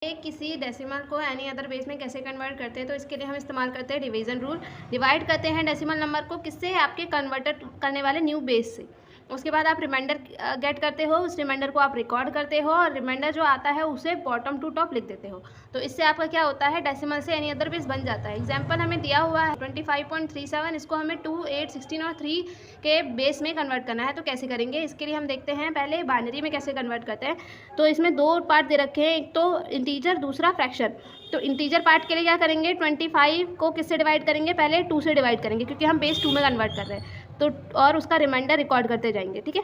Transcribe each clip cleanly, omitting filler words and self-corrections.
किसी डेसिमल को any other base में कैसे कन्वर्ट करते हैं, तो इसके लिए हम इस्तेमाल करते हैं डिवीज़न रूल। डिवाइड करते हैं डेसिमल नंबर को किससे, आपके कन्वर्टेड करने वाले न्यू बेस से। उसके बाद आप रिमाइंडर गेट करते हो, उस रिमाइंडर को आप रिकॉर्ड करते हो और रिमाइंडर जो आता है उसे बॉटम टू टॉप लिख देते हो। तो इससे आपका क्या होता है, डेसिमल से एनी अदर बेस बन जाता है। एग्जाम्पल हमें दिया हुआ है 25.37, इसको हमें 2, 8, 16 और 3 के बेस में कन्वर्ट करना है। तो कैसे करेंगे, इसके लिए हम देखते हैं पहले बाइनरी में कैसे कन्वर्ट करते हैं। तो इसमें दो पार्ट दे रखे हैं, एक तो इंटीजर, दूसरा फ्रैक्शन। तो इंटीजर पार्ट के लिए क्या करेंगे, 25 को किससे डिवाइड करेंगे, पहले 2 से डिवाइड करेंगे क्योंकि हम बेस 2 में कन्वर्ट कर रहे हैं। तो और उसका रिमाइंडर रिकॉर्ड करते जाएंगे, ठीक है।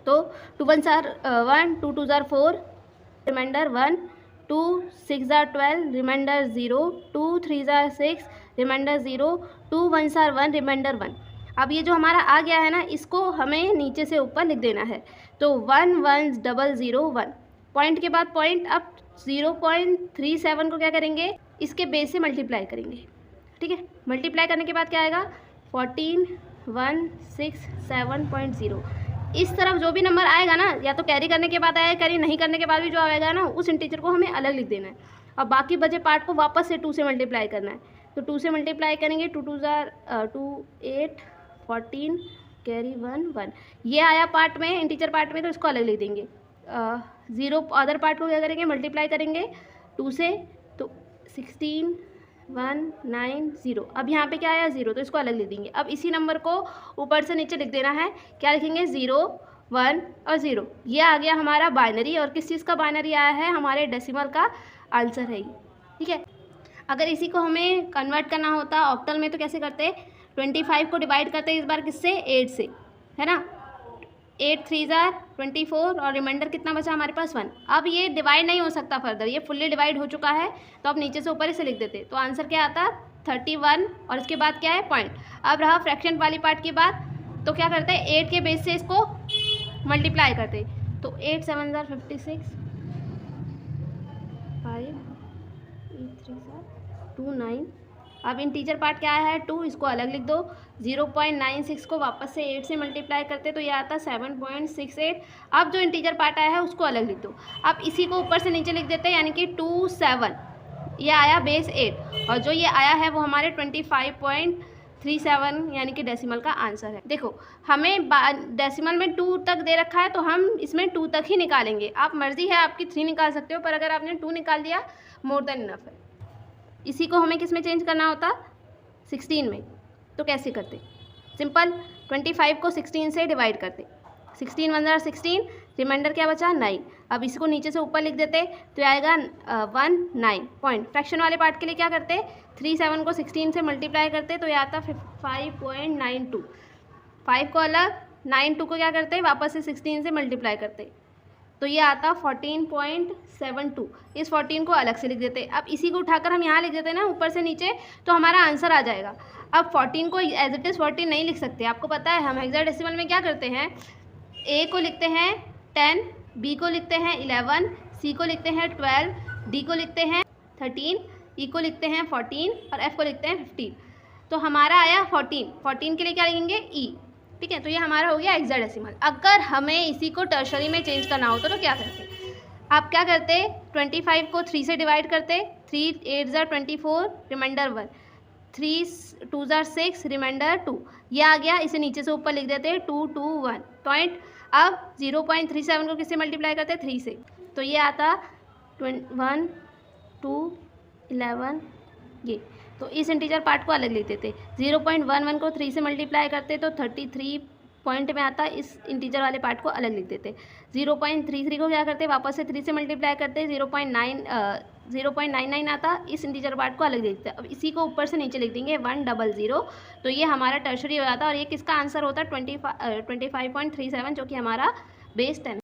तो 2 1s are 1, 2 2s are 4, remainder 1, 2 6s are 12, remainder 0, 2 3s are 6, remainder 0, 2 1s are 1, remainder 1। अब ये जो हमारा आ गया है ना, इसको हमें नीचे से ऊपर लिख देना है। तो 1 1 0 0 1, पॉइंट के बाद पॉइंट। अब 0.37 को क्या करेंगे, इसके बेस से मल्टीप्लाई करेंगे, ठीक है। मल्टीप्लाई करने के बाद क्या आएगा, 14 167.0। इस तरफ जो भी नंबर आएगा ना, या तो कैरी करने के बाद आएगा, कैरी नहीं करने के बाद भी जो आएगा ना, उस इंटीजर को हमें अलग लिख देना है। और बाकी बचे पार्ट को वापस से 2 से मल्टीप्लाई करना है। तो 2 से मल्टीप्लाई करेंगे, 2 2s are 2 8 14, कैरी 1 1। ये आया पार्ट में, इंटीजर पार्ट में, तो इसको अलग लिख देंगे। 0 अदर पार्ट को क्या करेंगे, मल्टीप्लाई करेंगे 2 से, तो 16 1 9 0। अब यहाँ पे क्या आया, 0, तो इसको अलग लिख देंगे। अब इसी नंबर को ऊपर से नीचे लिख देना है। क्या लिखेंगे, 0 1 और 0। ये आ गया हमारा बाइनरी। और किस चीज़ का बाइनरी आया है, हमारे डेसिमल का आंसर है ये, ठीक है। अगर इसी को हमें कन्वर्ट करना होता ऑक्टल में, तो कैसे करते, 25 को डिवाइड करते इस बार किससे, 8 से, है ना। 8 3s are 24 और रिमाइंडर कितना बचा हमारे पास, 1। अब ये डिवाइड नहीं हो सकता फर्दर, ये फुल्ली डिवाइड हो चुका है। तो अब नीचे से ऊपर इसे लिख देते, तो आंसर क्या आता, 31। और इसके बाद क्या है, पॉइंट। अब रहा फ्रैक्शन वाली पार्ट की बात, तो क्या करते हैं, 8 के बेस से इसको मल्टीप्लाई करते। तो 8 7s are 56, 5 8 3s are 2 9। अब इंटीजर पार्ट क्या है, 2, इसको अलग लिख दो। 0.96 को वापस से 8 से मल्टीप्लाई करते तो ये आता 7.68। अब जो इंटीजर पार्ट आया है उसको अलग लिख दो। अब इसी को ऊपर से नीचे लिख देते हैं, यानी कि 2 7, ये आया बेस 8। और जो ये आया है वो हमारे 25.37 यानी कि डेसिमल का आंसर है। देखो हमें डेसिमल में 2 तक दे रखा है, तो हम इसमें 2 तक ही निकालेंगे। आप मर्जी है आपकी 3 निकाल सकते हो, पर अगर आपने 2 निकाल दिया मोर देन इनफ है। इसी को हमें किस में चेंज करना होता, 16 में। तो कैसे करते, सिंपल, 25 को 16 से डिवाइड करते। 16 1s are 16, रिमाइंडर क्या बचा, 9। अब इसको नीचे से ऊपर लिख देते, तो आएगा 1 9 पॉइंट। फ्रैक्शन वाले पार्ट के लिए क्या करते, 3 7 को 16 से मल्टीप्लाई करते, तो ये आता 5.92। 5 को अलग, 9 2 को क्या करते, वापस से 16 से मल्टीप्लाई करते, तो ये आता 14.72। इस 14 को अलग से लिख देते। अब इसी को उठाकर हम यहाँ लिख देते ना ऊपर से नीचे, तो हमारा आंसर आ जाएगा। अब 14 को एज इट इज़ 14 नहीं लिख सकते, आपको पता है हम हेक्साडेसिमल में क्या करते हैं, ए को लिखते हैं 10, बी को लिखते हैं 11, सी को लिखते हैं 12, डी को लिखते हैं 13, ई को लिखते हैं 14 और एफ को लिखते हैं 15। तो हमारा आया 14 के लिए क्या लिखेंगे, ई, ठीक है। तो ये हमारा हो गया हेक्साडेसिमल। अगर हमें इसी को टर्शरी में चेंज करना होता तो क्या करते, आप क्या करते, 25 को 3 से डिवाइड करते। 3 8s are 24, reminder 1, 3 2s are 6, reminder 2। ये आ गया, इसे नीचे से ऊपर लिख देते 2 2 1 पॉइंट। अब 0.37 को किससे मल्टीप्लाई करते, 3 से, तो ये आता 1 2 11 ये। तो इस इंटीजर पार्ट को अलग लिख देते। 0.11 को 3 से मल्टीप्लाई करते तो 33 पॉइंट में आता, इस इंटीजर वाले पार्ट को अलग लिख देते। 0.33 को क्या करते, वापस से 3 से मल्टीप्लाई करते, 0.99 आता, इस इंटीजर पार्ट को अलग लिख देते। अब इसी को ऊपर से नीचे लिख देंगे 100। तो ये हमारा टर्शरी हो जाता, और ये किसका आंसर होता है, 25.37, जो कि हमारा बेस 10